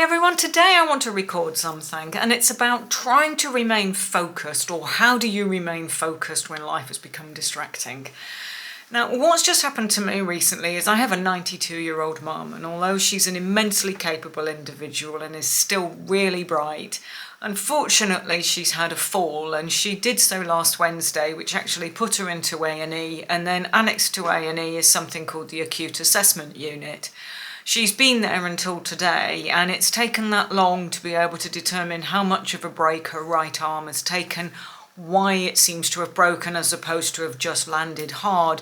everyone, today I want to record something and it's about trying to remain focused, or how do you remain focused when life has become distracting. Now, what's just happened to me recently is I have a 92-year-old mum, and although she's an immensely capable individual and is still really bright, unfortunately she's had a fall, and she did so last Wednesday, which actually put her into A&E, and then annexed to A&E is something called the Acute Assessment Unit. She's been there until today, and it's taken that long to be able to determine how much of a break her right arm has taken, why it seems to have broken as opposed to have just landed hard,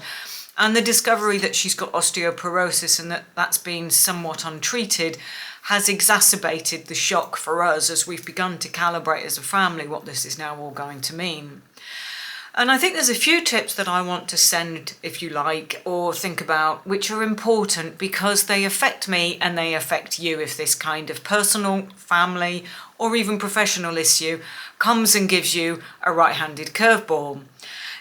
and the discovery that she's got osteoporosis and that's been somewhat untreated has exacerbated the shock for us as we've begun to calibrate as a family what this is now all going to mean. And I think there's a few tips that I want to send, if you like, or think about, which are important because they affect me and they affect you if this kind of personal, family, or even professional issue comes and gives you a right-handed curveball.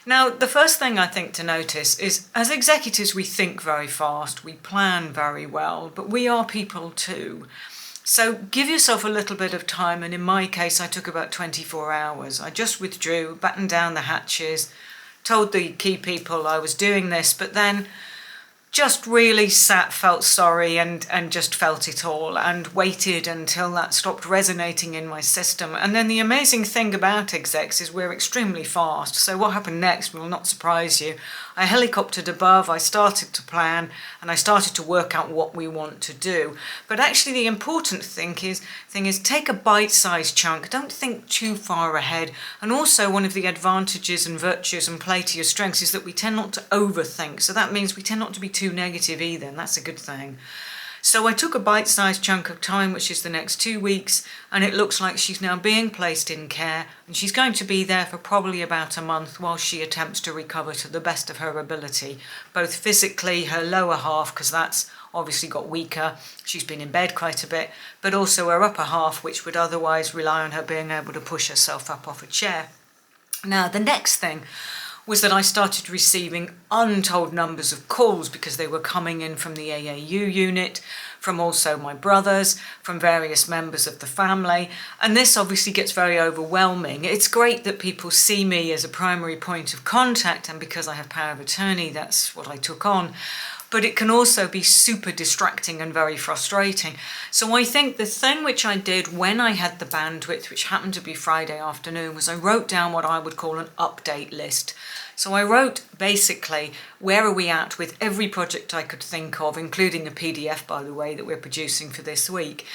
Now, the first thing I think to notice is, as executives, we think very fast, we plan very well, but we are people too. So give yourself a little bit of time, and in my case I took about 24 hours. I just withdrew, battened down the hatches, told the key people I was doing this, but then just really sat, felt sorry and just felt it all and waited until that stopped resonating in my system. And then the amazing thing about execs is we're extremely fast. So what happened next will not surprise you. I helicoptered above, I started to plan, and I started to work out what we want to do. But actually the important thing is take a bite-sized chunk, don't think too far ahead. And also one of the advantages and virtues and play to your strengths is that we tend not to overthink. So that means we tend not to be too negative either, and that's a good thing. So I took a bite-sized chunk of time, which is the next 2 weeks, and it looks like she's now being placed in care, and she's going to be there for probably about a month while she attempts to recover to the best of her ability, both physically, her lower half, because that's obviously got weaker, she's been in bed quite a bit, but also her upper half, which would otherwise rely on her being able to push herself up off a chair. Now, the next thing was that I started receiving untold numbers of calls because they were coming in from the AAU unit, from also my brothers, from various members of the family, and this obviously gets very overwhelming. It's great that people see me as a primary point of contact, and because I have power of attorney, that's what I took on. But it can also be super distracting and very frustrating. So I think the thing which I did when I had the bandwidth, which happened to be Friday afternoon, was I wrote down what I would call an update list. So I wrote basically, where are we at with every project I could think of, including a PDF, by the way, that we're producing for this week.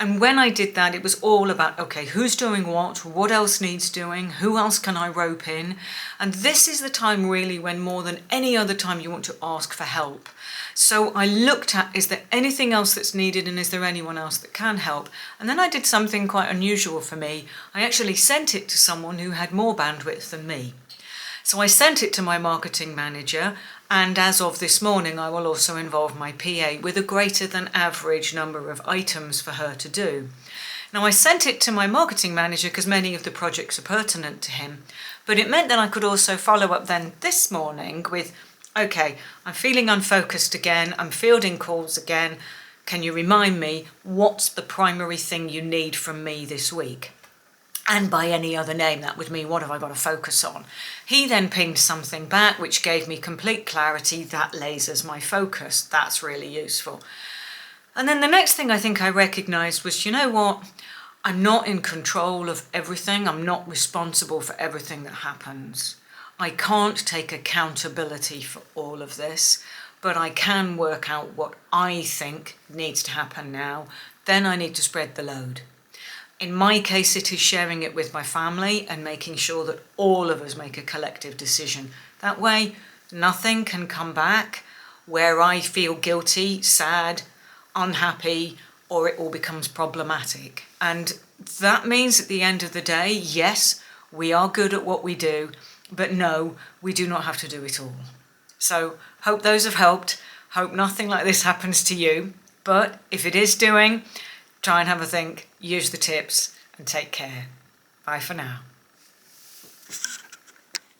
And when I did that, it was all about, okay, who's doing what else needs doing, who else can I rope in? And this is the time really when more than any other time you want to ask for help. So I looked at, is there anything else that's needed, and is there anyone else that can help? And then I did something quite unusual for me. I actually sent it to someone who had more bandwidth than me. So I sent it to my marketing manager, and as of this morning I will also involve my PA with a greater than average number of items for her to do. Now, I sent it to my marketing manager because many of the projects are pertinent to him, but it meant that I could also follow up then this morning with, okay, I'm feeling unfocused again, I'm fielding calls again, can you remind me what's the primary thing you need from me this week? And by any other name, that would mean what have I got to focus on? He then pinged something back which gave me complete clarity. That lasers my focus. That's really useful. And then the next thing I think I recognised was, you know what? I'm not in control of everything. I'm not responsible for everything that happens. I can't take accountability for all of this, but I can work out what I think needs to happen now. Then I need to spread the load. In my case, it is sharing it with my family and making sure that all of us make a collective decision. That way, nothing can come back where I feel guilty, sad, unhappy, or it all becomes problematic. And that means at the end of the day, yes, we are good at what we do, but no, we do not have to do it all. So hope those have helped. Hope nothing like this happens to you. But if it is doing, try and have a think, use the tips, and take care. Bye for now.